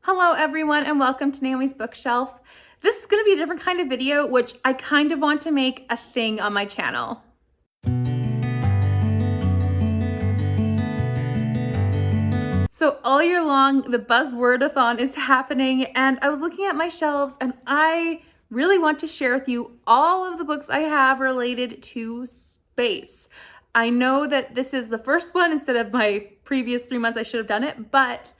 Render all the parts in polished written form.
Hello everyone and welcome to Naomi's Bookshelf. This is going to be a different kind of video, which I kind of want to make a thing on my channel. So all year long, the Buzzwordathon is happening and I was looking at my shelves and I really want to share with you all of the books I have related to space. I know that this is the first one instead of my previous 3 months I should have done it, but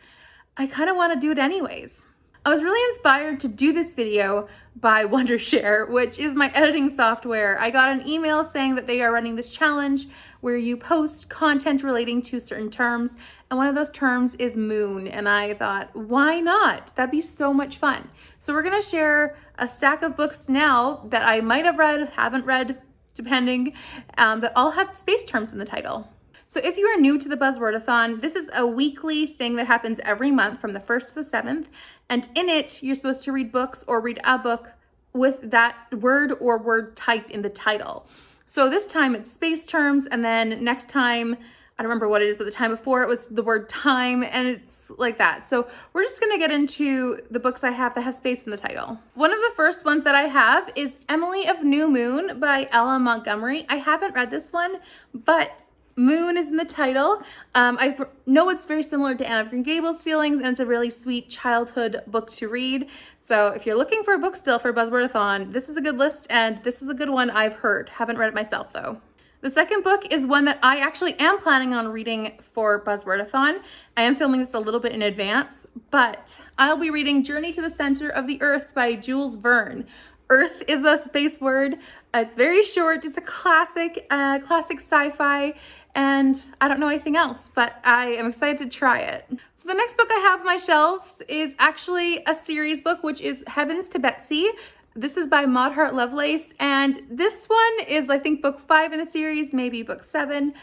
I kind of want to do it anyways. I was really inspired to do this video by Wondershare, which is my editing software. I got an email saying that they are running this challenge where you post content relating to certain terms, and one of those terms is moon, and I thought, why not? That'd be so much fun. So we're gonna share a stack of books now that I might have read, haven't read, depending, that all have space terms in the title. So if you are new to the Buzzwordathon, this is a weekly thing that happens every month from the 1st to the 7th. And in it, you're supposed to read books or read a book with that word or word type in the title. So this time it's space terms, and then next time, I don't remember what it is, but the time before it was the word time, and it's like that. So we're just gonna get into the books I have that have space in the title. One of the first ones that I have is Emily of New Moon by Ella Montgomery. I haven't read this one, but Moon is in the title. I know it's very similar to Anne of Green Gables feelings, and it's a really sweet childhood book to read. So if you're looking for a book still for Buzzwordathon, this is a good list, and this is a good one I've heard. Haven't read it myself though. The second book is one that I actually am planning on reading for Buzzwordathon. I am filming this a little bit in advance, but I'll be reading Journey to the Center of the Earth by Jules Verne. Earth is a space word. It's very short. It's a classic sci-fi, and I don't know anything else, but I am excited to try it. So the next book I have on my shelves is actually a series book, which is Heavens to Betsy. This is by Maud Hart Lovelace, and this one is, I think, book 5 in the series, maybe book 7.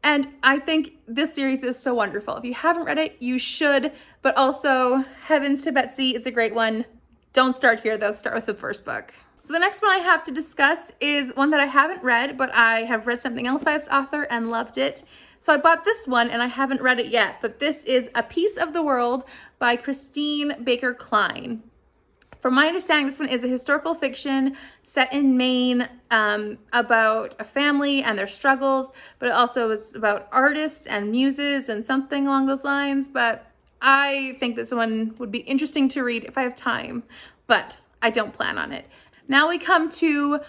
And I think this series is so wonderful. If you haven't read it, you should, but also Heavens to Betsy is a great one. Don't start here though, start with the first book. So the next one I have to discuss is one that I haven't read, but I have read something else by this author and loved it. So I bought this one and I haven't read it yet, but this is A Piece of the World by Christine Baker Klein. From my understanding, this one is a historical fiction set in Maine about a family and their struggles, but it also is about artists and muses and something along those lines. But I think this one would be interesting to read if I have time, but I don't plan on it. Now we come to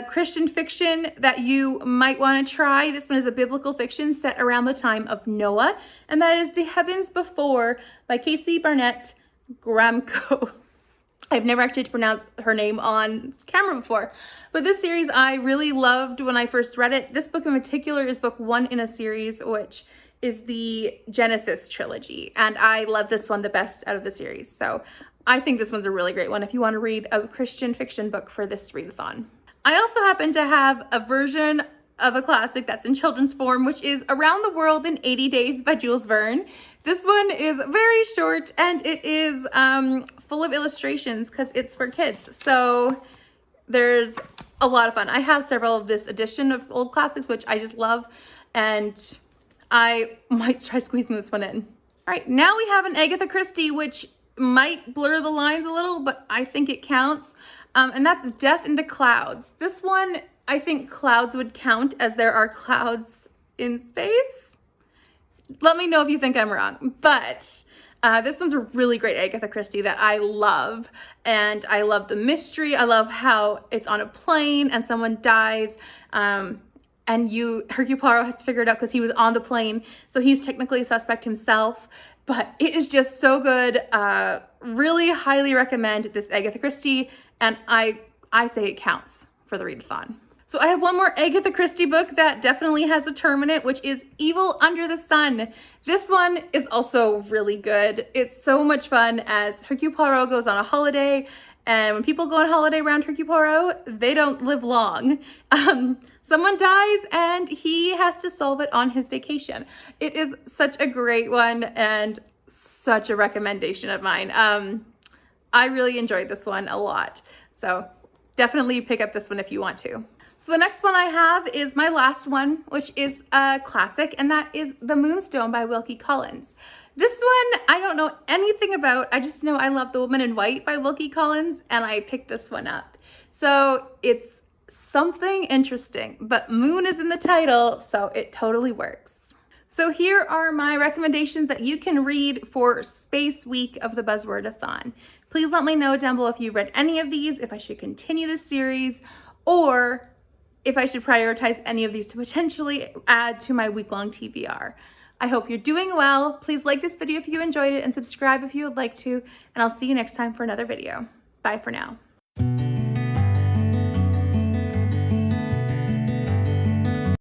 Christian fiction that you might want to try. This one is a biblical fiction set around the time of Noah, and that is The Heavens Before by Casey Barnett Gramco. I've never actually pronounced her name on camera before, but this series I really loved when I first read it. This book in particular is book 1 in a series, which is the Genesis trilogy, and I love this one the best out of the series. So I think this one's a really great one if you want to read a Christian fiction book for this readathon. I also happen to have a version of a classic that's in children's form, which is Around the World in 80 Days by Jules Verne. This one is very short and it is full of illustrations because it's for kids. So there's a lot of fun. I have several of this edition of old classics, which I just love, and I might try squeezing this one in. All right, now we have an Agatha Christie, which might blur the lines a little, but I think it counts. And that's Death in the Clouds. This one, I think clouds would count as there are clouds in space. Let me know if you think I'm wrong, but this one's a really great Agatha Christie that I love, and I love the mystery. I love how it's on a plane and someone dies, and Hercule Poirot has to figure it out because he was on the plane, so he's technically a suspect himself. But it is just so good. Really highly recommend this Agatha Christie, and I say it counts for the readathon. So I have one more Agatha Christie book that definitely has a term in it, which is Evil Under the Sun. This one is also really good. It's so much fun as Hercule Poirot goes on a holiday, and when people go on holiday around Hercule Poirot, they don't live long. Someone dies and he has to solve it on his vacation. It is such a great one and such a recommendation of mine. I really enjoyed this one a lot. So definitely pick up this one if you want to. So the next one I have is my last one, which is a classic, and that is The Moonstone by Wilkie Collins. This one, I don't know anything about. I just know I love The Woman in White by Wilkie Collins, and I picked this one up. So it's something interesting, but moon is in the title, so it totally works. So here are my recommendations that you can read for Space Week of the Buzzwordathon. Please let me know down below if you've read any of these, if I should continue this series, or if I should prioritize any of these to potentially add to my week-long TBR. I hope you're doing well. Please like this video if you enjoyed it and subscribe if you would like to, and I'll see you next time for another video. Bye for now.